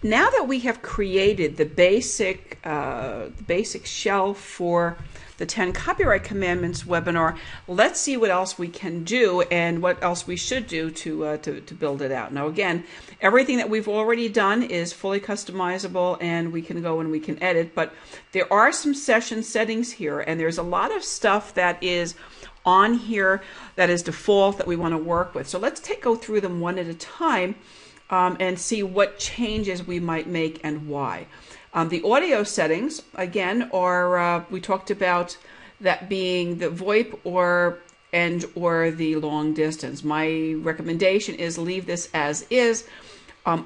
now that we have created the basic shell for the 10 Copyright Commandments webinar, let's see what else we can do and what else we should do to build it out. Now again, everything that we've already done is fully customizable and we can go and we can edit, but there are some session settings here and there's a lot of stuff that is on here that is default that we want to work with. So let's go through them one at a time and see what changes we might make and why. The audio settings, again, are we talked about that being the VoIP or the long distance. My recommendation is leave this as is,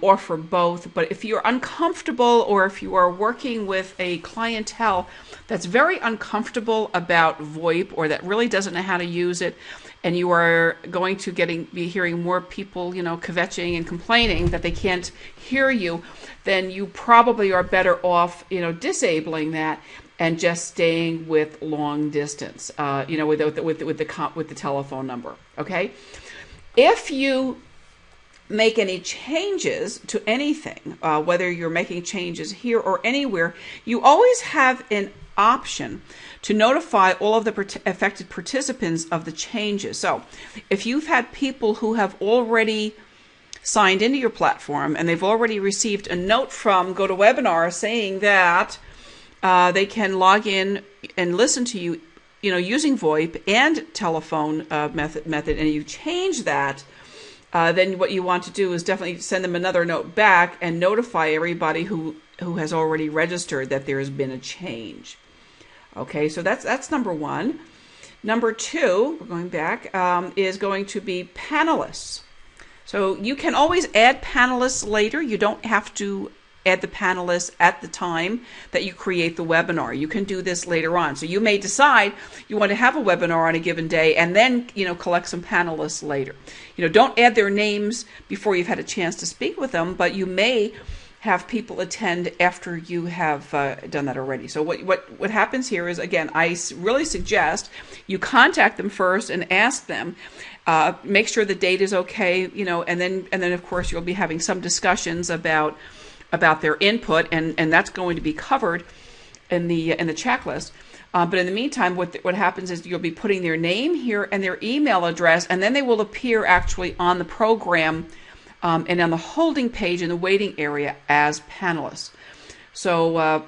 or for both. But if you're uncomfortable or if you are working with a clientele that's very uncomfortable about VoIP or that really doesn't know how to use it, and you are going to be hearing more people, kvetching and complaining that they can't hear you, then you probably are better off, disabling that and just staying with long distance, with the telephone number. Okay, if you make any changes to anything, whether you're making changes here or anywhere, you always have an option to notify all of the affected participants of the changes. So if you've had people who have already signed into your platform and they've already received a note from GoToWebinar saying that they can log in and listen to you, using VoIP and telephone method, and you change that, then what you want to do is definitely send them another note back and notify everybody who has already registered that there has been a change. Okay, so that's number one. Number two, we're going back, is going to be panelists. So you can always add panelists later. You don't have to add the panelists at the time that you create the webinar. You can do this later on. So you may decide you want to have a webinar on a given day and then, collect some panelists later. Don't add their names before you've had a chance to speak with them, but you may have people attend after you have done that already. So what happens here is, again, I really suggest you contact them first and ask them, make sure the date is okay, and then of course you'll be having some discussions about their input, and that's going to be covered in the checklist. But in the meantime, what happens is you'll be putting their name here and their email address, and then they will appear actually on the program and on the holding page in the waiting area as panelists. So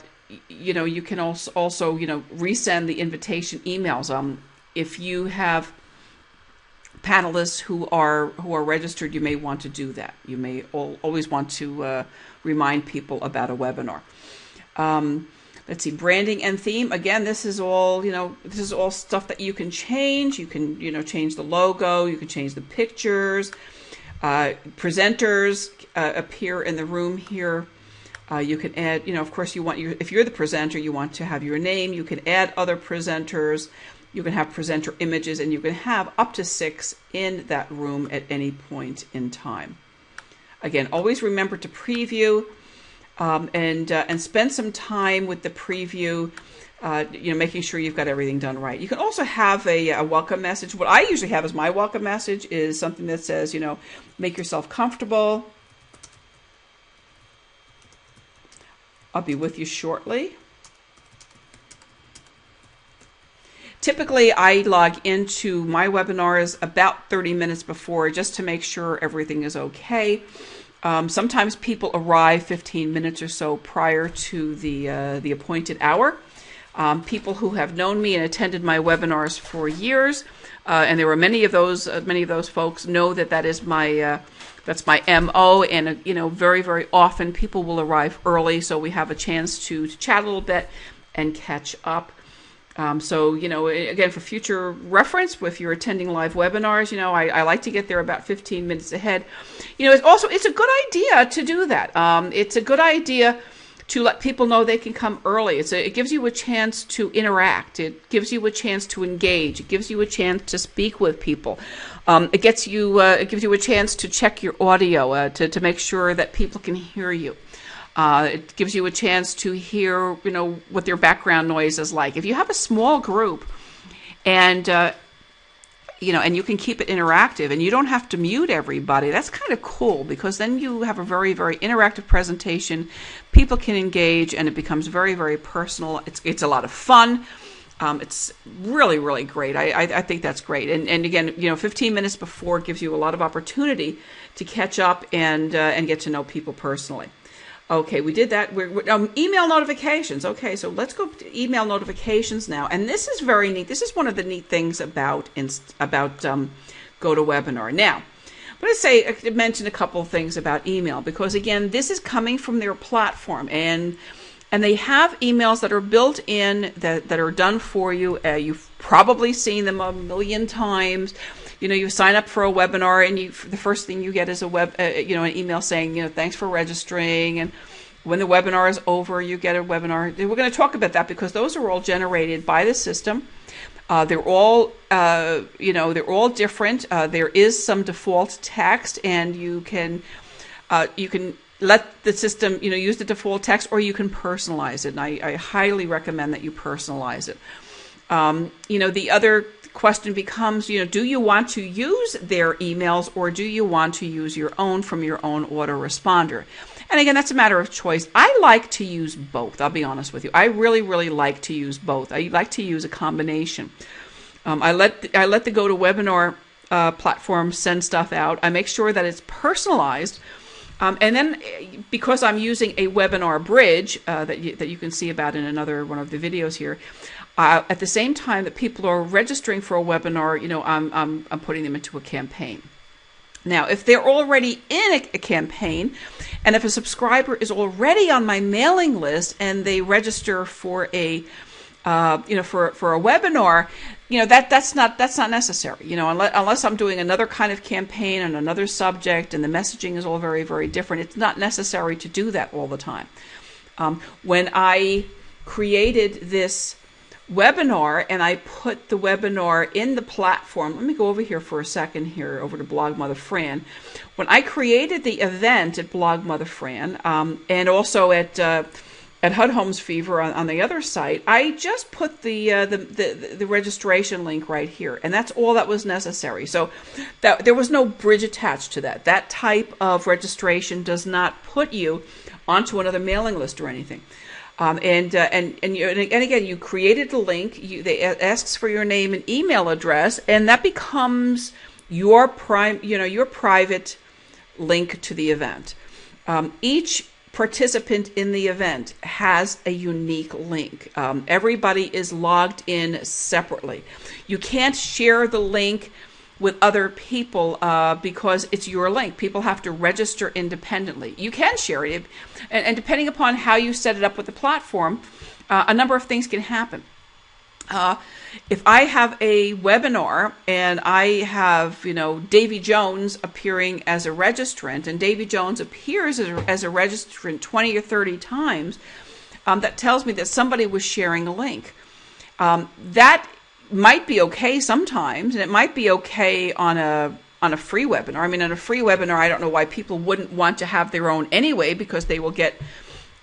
you can also resend the invitation emails. If you have panelists who are registered, you may want to do that. You may always want to remind people about a webinar. Let's see, branding and theme. Again, this is all stuff that you can change. You can change the logo. You can change the pictures. Presenters appear in the room here. You can add, of course, if you're the presenter, you want to have your name. You can add other presenters. You can have presenter images, and you can have up to 6 in that room at any point in time. Again, always remember to preview and spend some time with the preview, making sure you've got everything done right. You can also have a welcome message. What I usually have as my welcome message is something that says, make yourself comfortable. I'll be with you shortly. Typically, I log into my webinars about 30 minutes before just to make sure everything is okay. Sometimes people arrive 15 minutes or so prior to the appointed hour. People who have known me and attended my webinars for years, and there were many of those folks know that is my that's my MO. And very, very often people will arrive early, so we have a chance to chat a little bit and catch up. So, again, for future reference, if you're attending live webinars, I like to get there about 15 minutes ahead. It's a good idea to do that. It's a good idea to let people know they can come early. It gives you a chance to interact. It gives you a chance to engage. It gives you a chance to speak with people. It gives you a chance to check your audio to make sure that people can hear you. It gives you a chance to hear, what their background noise is like. If you have a small group and and you can keep it interactive, and you don't have to mute everybody. That's kind of cool, because then you have a very, very interactive presentation. People can engage, and it becomes very, very personal. It's a lot of fun. It's really, really great. I think that's great. And again, 15 minutes before gives you a lot of opportunity to catch up and get to know people personally. Okay, we did that. We're email notifications. Okay, so let's go to email notifications now. And this is very neat. This is one of the neat things about GoToWebinar. Now, I'm going to mention a couple of things about email, because again, this is coming from their platform, and they have emails that are built in that are done for you. You've probably seen them a million times. You sign up for a webinar, and the first thing you get is an email saying, thanks for registering. And when the webinar is over, you get a webinar. We're going to talk about that, because those are all generated by the system. They're all, they're all different. There is some default text, and you can let the system, use the default text, or you can personalize it. And I highly recommend that you personalize it. The other question becomes, do you want to use their emails, or do you want to use your own from your own autoresponder? And again, that's a matter of choice. I like to use both. I'll be honest with you. I really, really like to use both. I like to use a combination. I let the GoToWebinar platform send stuff out. I make sure that it's personalized. And then, because I'm using a webinar bridge that you can see about in another one of the videos here, at the same time that people are registering for a webinar, I'm putting them into a campaign. Now, if they're already in a campaign, and if a subscriber is already on my mailing list and they register for a for a webinar, that's not necessary. Unless I'm doing another kind of campaign on another subject, and the messaging is all very, very different. It's not necessary to do that all the time. When I created this webinar and I put the webinar in the platform, let me go over here for a second here, over to Blog Mother Fran. When I created the event at Blog Mother Fran, and also at HUD Homes Fever on the other site, I just put the registration link right here, and that's all that was necessary. So there was no bridge attached to that. That type of registration does not put you onto another mailing list or anything. And again, you created a link. It asks for your name and email address, and that becomes your private link to the event. Each participant in the event has a unique link. Everybody is logged in separately. You can't share the link with other people because it's your link. People have to register independently. You can share it, and depending upon how you set it up with the platform, a number of things can happen. If I have a webinar and I have, Davy Jones appearing as a registrant, and Davy Jones appears as a registrant 20 or 30 times, that tells me that somebody was sharing a link. That might be okay sometimes, and it might be okay on a free webinar. I mean, on a free webinar, I don't know why people wouldn't want to have their own anyway, because they will get,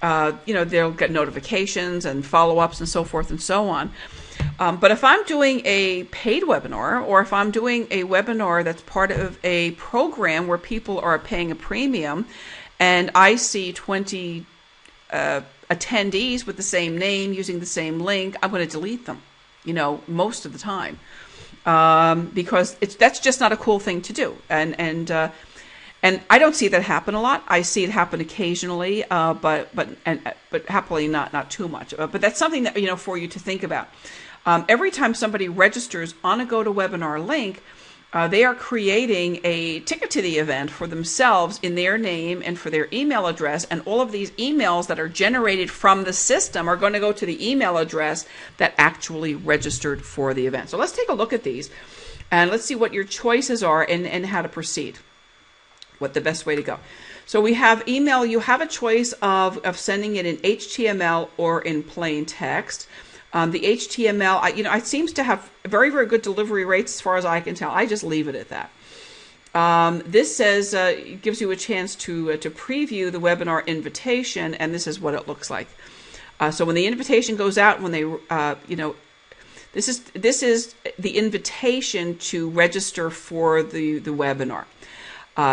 they'll get notifications and follow-ups and so forth and so on. But if I'm doing a paid webinar, or if I'm doing a webinar that's part of a program where people are paying a premium, and I see 20 attendees with the same name using the same link, I'm going to delete them, most of the time, because that's just not a cool thing to do. And I don't see that happen a lot. I see it happen occasionally, but happily not too much. But that's something that for you to think about. Every time somebody registers on a GoToWebinar link, they are creating a ticket to the event for themselves in their name and for their email address, and all of these emails that are generated from the system are going to go to the email address that actually registered for the event. So let's take a look at these, and let's see what your choices are and how to proceed, what the best way to go. So we have email. You have a choice of sending it in HTML or in plain text. The HTML, it seems to have very, very good delivery rates as far as I can tell. I just leave it at that. This says, it gives you a chance to preview the webinar invitation, and this is what it looks like. So when the invitation goes out, when they, This is the invitation to register for the webinar.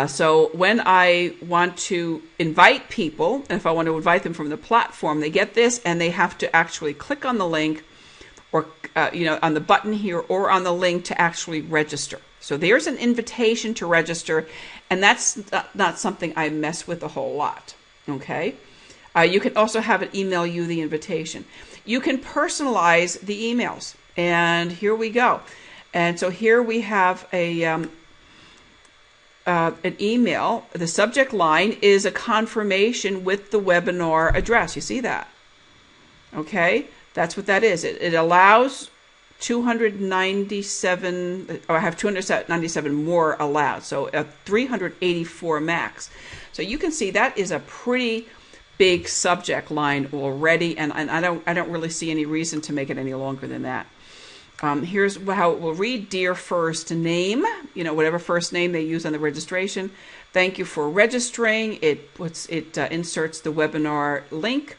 So when I want to invite people, if I want to invite them from the platform, they get this and they have to actually click on the link or on the button here or on the link to actually register. So there's an invitation to register, and that's not something I mess with a whole lot. Okay. You can also have it email you the invitation. You can personalize the emails, and here we go. And so here we have an email. The subject line is a confirmation with the webinar address. You see that? Okay, that's what that is. It allows 297, or I have 297 more allowed, so 384 max. So you can see that is a pretty big subject line already, and I don't really see any reason to make it any longer than that. Here's how it will read: Dear first name, whatever first name they use on the registration. Thank you for registering. It inserts the webinar link.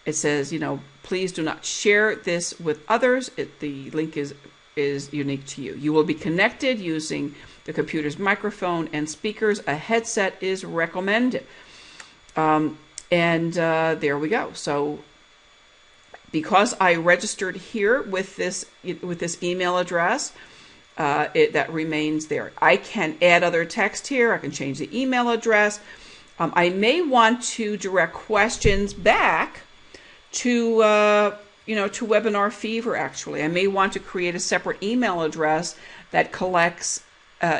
It says, please do not share this with others. The link is unique to you. You will be connected using the computer's microphone and speakers. A headset is recommended. There we go. So because I registered here with this email address, that remains there. I can add other text here. I can change the email address. I may want to direct questions back to Webinar Fever. Actually, I may want to create a separate email address that collects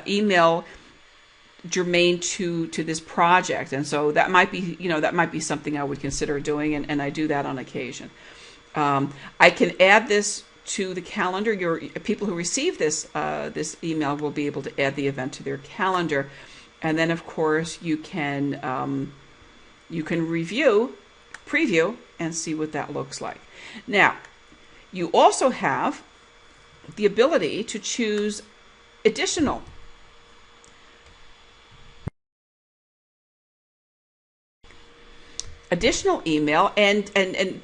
email germane to this project, and so that might be something I would consider doing, and I do that on occasion. I can add this to the calendar. People who receive this email will be able to add the event to their calendar, and then of course you can preview and see what that looks like. Now, you also have the ability to choose additional email and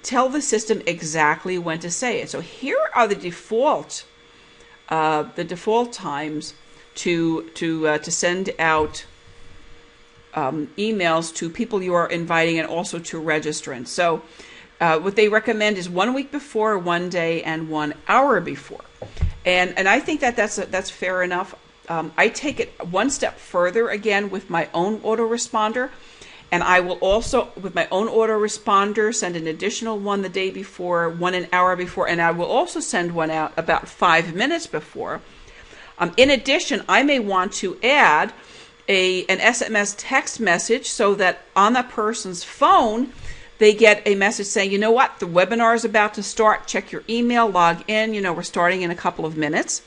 tell the system exactly when to say it. So here are the default times to send out emails to people you are inviting and also to registrants. So what they recommend is 1 week before, 1 day, and 1 hour before. And I think that's fair enough. I take it one step further again with my own autoresponder. And I will also, with my own autoresponder, send an additional one the day before, one an hour before, and I will also send one out about 5 minutes before. In addition, I may want to add an SMS text message so that on that person's phone, they get a message saying, you know what, the webinar is about to start. Check your email, log in. We're starting in a couple of minutes.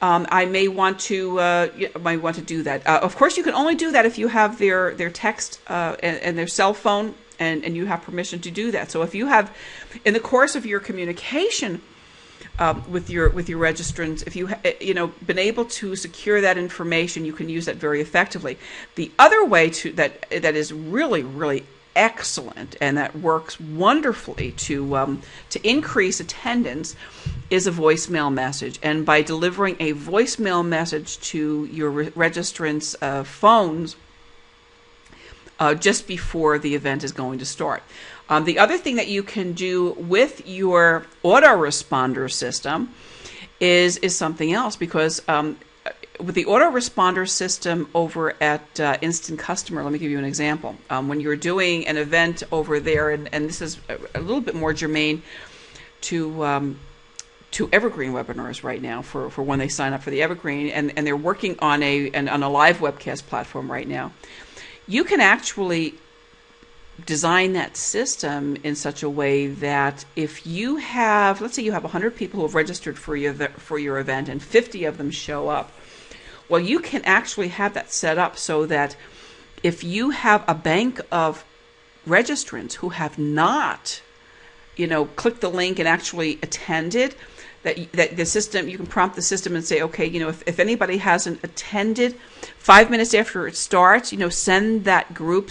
I may want to do that. Of course, you can only do that if you have their text and their cell phone, and you have permission to do that. So if you have, in the course of your communication with your registrants, if you been able to secure that information, you can use that very effectively. The other way that is really, really excellent and that works wonderfully to increase attendance is a voicemail message. And by delivering a voicemail message to your registrants' phones just before the event is going to start. The other thing that you can do with your autoresponder system is something else, because with the autoresponder system over at Instant Customer, let me give you an example. When you're doing an event over there, and this is a little bit more germane to Evergreen webinars right now for when they sign up for the Evergreen, and they're working on a live webcast platform right now. You can actually design that system in such a way that if you have, let's say you have 100 people who have registered for your event and 50 of them show up, well, you can actually have that set up so that if you have a bank of registrants who have not, clicked the link and actually attended, that the system, you can prompt the system and say, okay, if anybody hasn't attended, 5 minutes after it starts, segment that group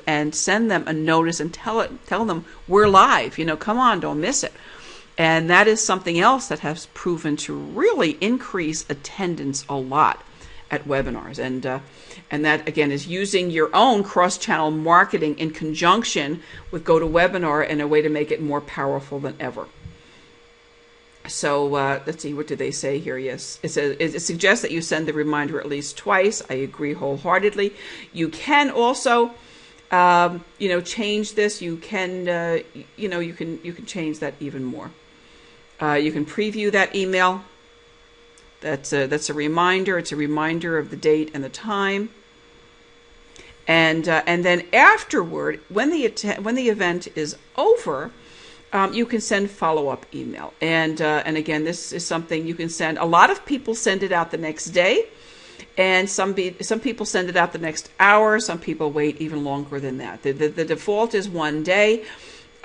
and send them a notice and tell them we're live, come on, don't miss it. And that is something else that has proven to really increase attendance a lot at webinars. And that, again, is using your own cross-channel marketing in conjunction with GoToWebinar in a way to make it more powerful than ever. So let's see, what do they say here? Yes, it says it suggests that you send the reminder at least twice. I agree wholeheartedly. You can also, change this. You can, you can change that even more. You can preview that email. That's a reminder. It's a reminder of the date and the time. And then afterward, when the event is over, you can send follow-up email. And again, this is something you can send. A lot of people send it out the next day, and some people send it out the next hour. Some people wait even longer than that. The default is 1 day.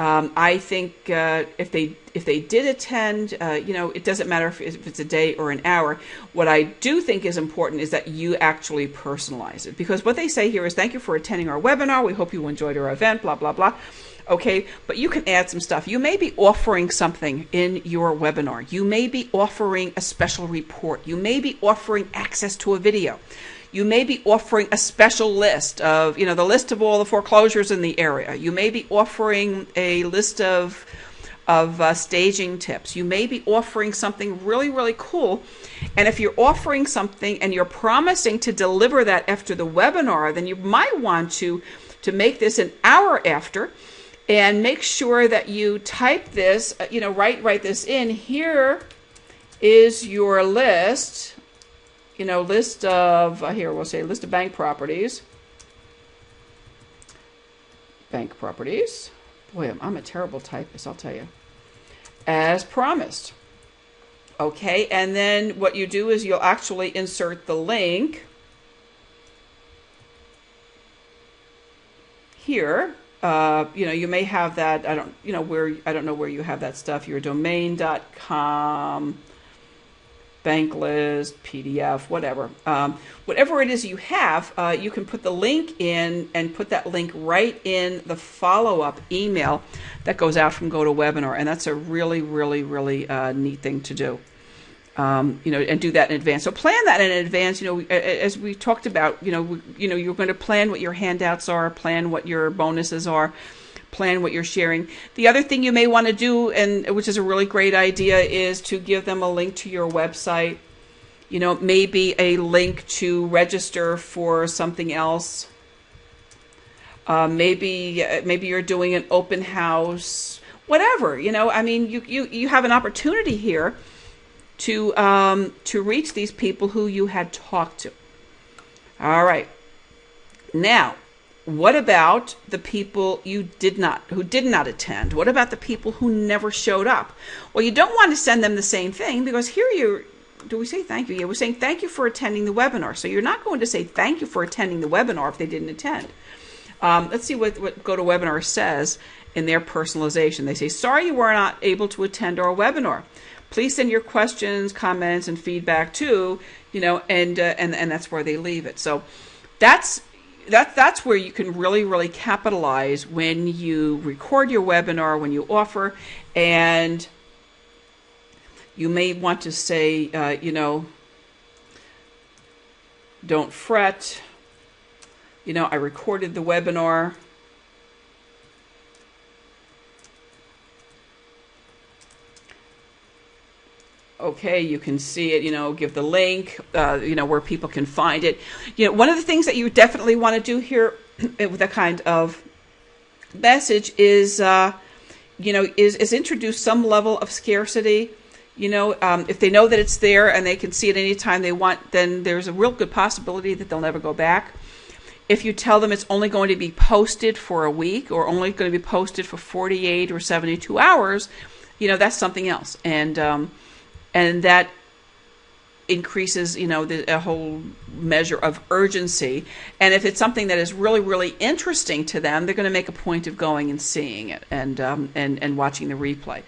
I think if they did attend, it doesn't matter if it's a day or an hour. What I do think is important is that you actually personalize it, because what they say here is, thank you for attending our webinar. We hope you enjoyed our event, blah, blah, blah. Okay, but you can add some stuff. You may be offering something in your webinar. You may be offering a special report. You may be offering access to a video. You may be offering a special list of, the list of all the foreclosures in the area. You may be offering a list of staging tips. You may be offering something really, really cool. And if you're offering something and you're promising to deliver that after the webinar, then you might want to make this an hour after, and make sure that you type this, write this in. Here is your list. List of, here we'll say list of bank properties. Bank properties. Boy, I'm a terrible typist, I'll tell you. As promised. Okay, and then what you do is you'll actually insert the link here. You may have that, I don't know where you have that stuff, your domain.com, bank list, PDF, whatever. Whatever it is you have, you can put the link in and put that link right in the follow-up email that goes out from GoToWebinar. And that's a really, really, really neat thing to do. And do that in advance. So plan that in advance. As we talked about, you're going to plan what your handouts are, plan what your bonuses are, plan what you're sharing. The other thing you may want to do, and which is a really great idea, is to give them a link to your website. Maybe a link to register for something else. Maybe you're doing an open house, whatever. You have an opportunity here to reach these people who you had talked to. All right. Now, what about the people who did not attend? What about the people who never showed up? Well, you don't want to send them the same thing, because here do we say thank you? Yeah, we're saying thank you for attending the webinar. So you're not going to say thank you for attending the webinar if they didn't attend. Let's see what GoToWebinar says in their personalization. They say, sorry you were not able to attend our webinar. Please send your questions, comments, and feedback to, and that's where they leave it. So that's where you can really, really capitalize when you record your webinar, when you offer, and you may want to say, don't fret, I recorded the webinar. Okay, you can see it, give the link, where people can find it. One of the things that you definitely want to do here with that kind of message is, is introduce some level of scarcity. If they know that it's there and they can see it anytime they want, then there's a real good possibility that they'll never go back. If you tell them it's only going to be posted for a week, or only going to be posted for 48 or 72 hours, that's something else. And that increases, a whole measure of urgency. And if it's something that is really, really interesting to them, they're going to make a point of going and seeing it and watching the replay.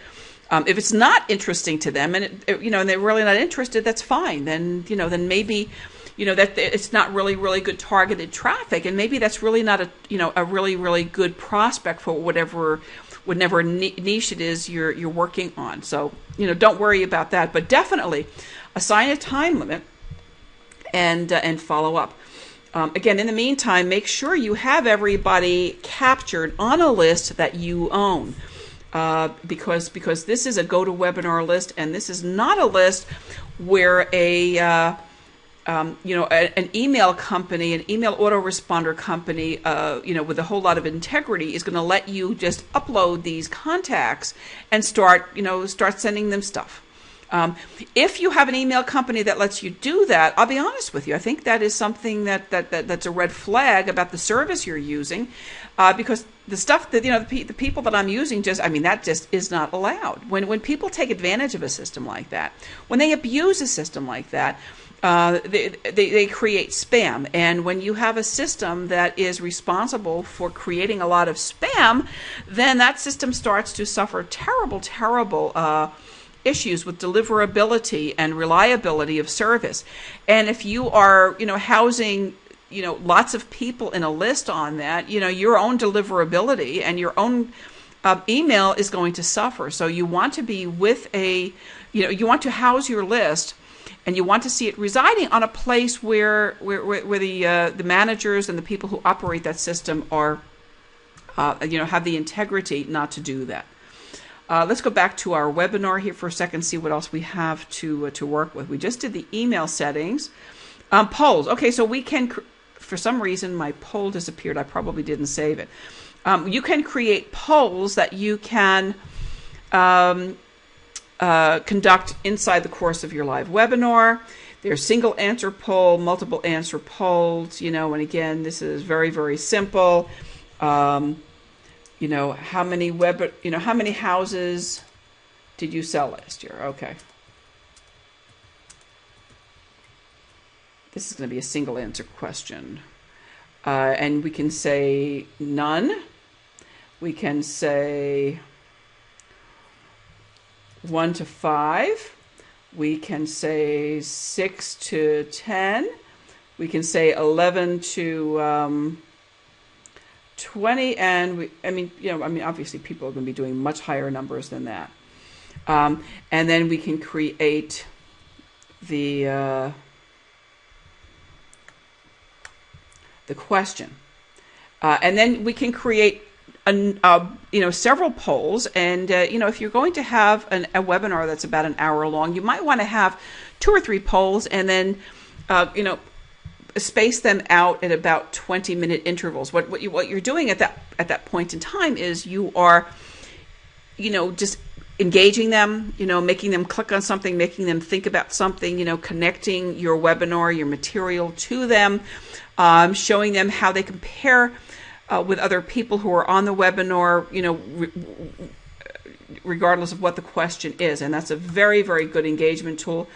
If it's not interesting to them, and and they're really not interested, that's fine. Then maybe that it's not really, really good targeted traffic, and maybe that's really not a really, really good prospect for whatever whatever niche it is you're working on. So, don't worry about that, but definitely assign a time limit and follow up. Again, in the meantime, make sure you have everybody captured on a list that you own. Because this is a GoToWebinar list, and this is not a list where an email company, an email autoresponder company, with a whole lot of integrity is going to let you just upload these contacts and start sending them stuff. If you have an email company that lets you do that, I'll be honest with you, I think that is something that's a red flag about the service you're using, because the stuff that the people that I'm using that just is not allowed. When people take advantage of a system like that, when they abuse a system like that, they create spam. And when you have a system that is responsible for creating a lot of spam, then that system starts to suffer terrible issues with deliverability and reliability of service. And if you are, housing, lots of people in a list on that, your own deliverability and your own email is going to suffer. So you want to be with you want to house your list, and you want to see it residing on a place where the managers and the people who operate that system are, have the integrity not to do that. Let's go back to our webinar here for a second, see what else we have to work with. We just did the email settings. Polls. Okay, so we can, for some reason, my poll disappeared. I probably didn't save it. You can create polls that you can conduct inside the course of your live webinar. There's single answer poll, multiple answer polls, and again, this is very, very simple. How many houses did you sell last year? Okay. This is going to be a single answer question. And we can say none. We can say 1 to 5. We can say 6 to 10. We can say 11 to 20, and obviously people are going to be doing much higher numbers than that. And then we can create the question, and then we can create several polls. And if you're going to have a webinar that's about an hour long, you might want to have 2 or 3 polls, and then space them out at about 20-minute intervals. What you're doing at that point in time is you are, just engaging them, making them click on something, making them think about something, connecting your webinar, your material to them, showing them how they compare with other people who are on the webinar, regardless of what the question is. And that's a very, very good engagement tool.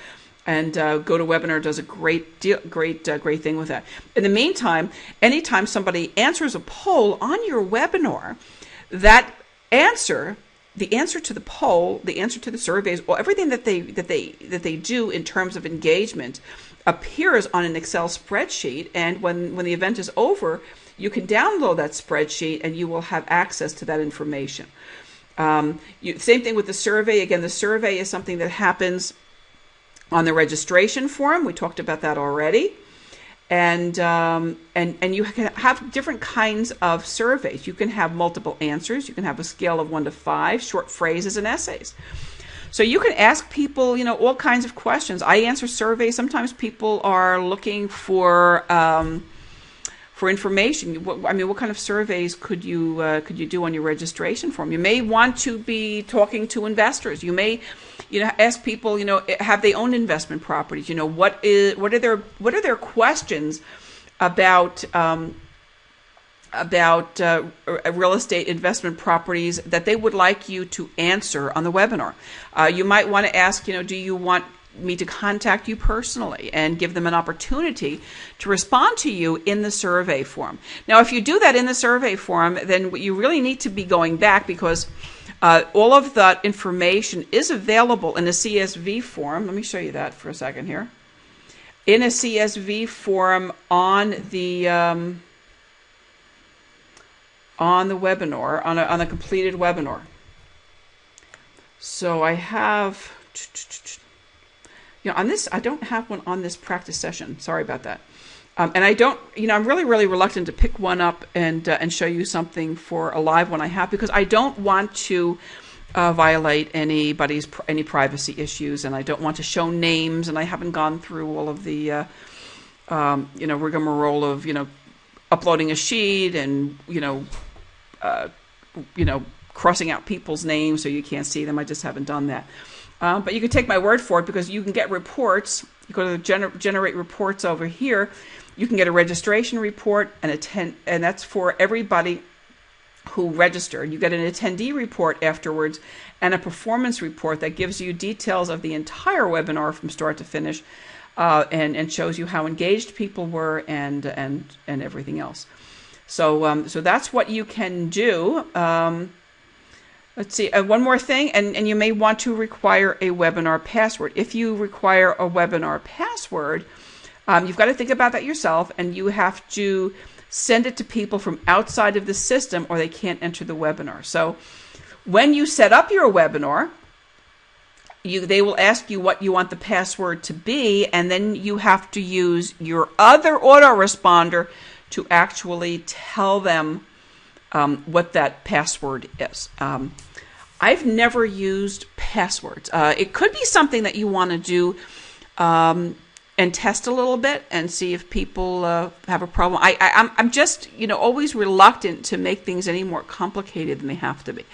And GoToWebinar does a great thing with that. In the meantime, anytime somebody answers a poll on your webinar, that answer, the answer to the poll, the answer to the surveys, or everything that they do in terms of engagement, appears on an Excel spreadsheet. And when the event is over, you can download that spreadsheet, and you will have access to that information. Same thing with the survey. Again, the survey is something that happens on the registration form. We talked about that already. And you can have different kinds of surveys. You can have multiple answers. You can have a scale of 1 to 5, short phrases and essays. So you can ask people, all kinds of questions. I answer surveys. Sometimes people are looking for information. What kind of surveys could you do on your registration form? You may want to be talking to investors. You may, ask people, have they owned investment properties? What are their questions about real estate investment properties that they would like you to answer on the webinar? You might want to ask, do you want me to contact you personally and give them an opportunity to respond to you in the survey form? Now, if you do that in the survey form, then you really need to be going back, because all of that information is available in a CSV form. Let me show you that for a second here. In a CSV form on the on the webinar, on a completed webinar. So I have, on this, I don't have one on this practice session. Sorry about that. And I don't, I'm really, really reluctant to pick one up and show you something for a live one I have, because I don't want to violate any privacy issues, and I don't want to show names, and I haven't gone through all of the, rigmarole of, uploading a sheet and, crossing out people's names so you can't see them. I just haven't done that. But you can take my word for it, because you can get reports. You go to the generate reports over here. You can get a registration report and that's for everybody who registered. You get an attendee report afterwards and a performance report that gives you details of the entire webinar from start to finish, and shows you how engaged people were and everything else. So that's what you can do. Let's see, one more thing, and you may want to require a webinar password. If you require a webinar password, you've got to think about that yourself, and you have to send it to people from outside of the system, or they can't enter the webinar. So when you set up your webinar, they will ask you what you want the password to be, and then you have to use your other autoresponder to actually tell them what that password is. I've never used passwords. It could be something that you want to do and test a little bit and see if people have a problem. I'm just always reluctant to make things any more complicated than they have to be.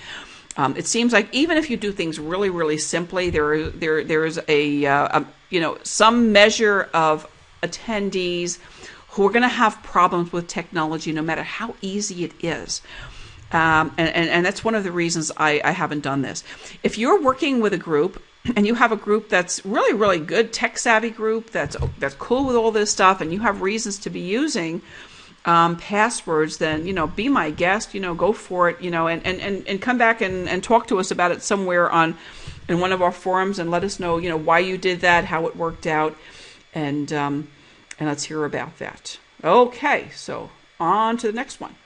It seems like even if you do things really, really simply, there is some measure of attendees who are going to have problems with technology, no matter how easy it is. And that's one of the reasons I haven't done this. If you're working with a group and you have a group that's really, really good, tech-savvy group that's cool with all this stuff, and you have reasons to be using passwords, then be my guest. Go for it. And come back and talk to us about it somewhere in one of our forums, and let us know why you did that, how it worked out, and let's hear about that. Okay, so on to the next one.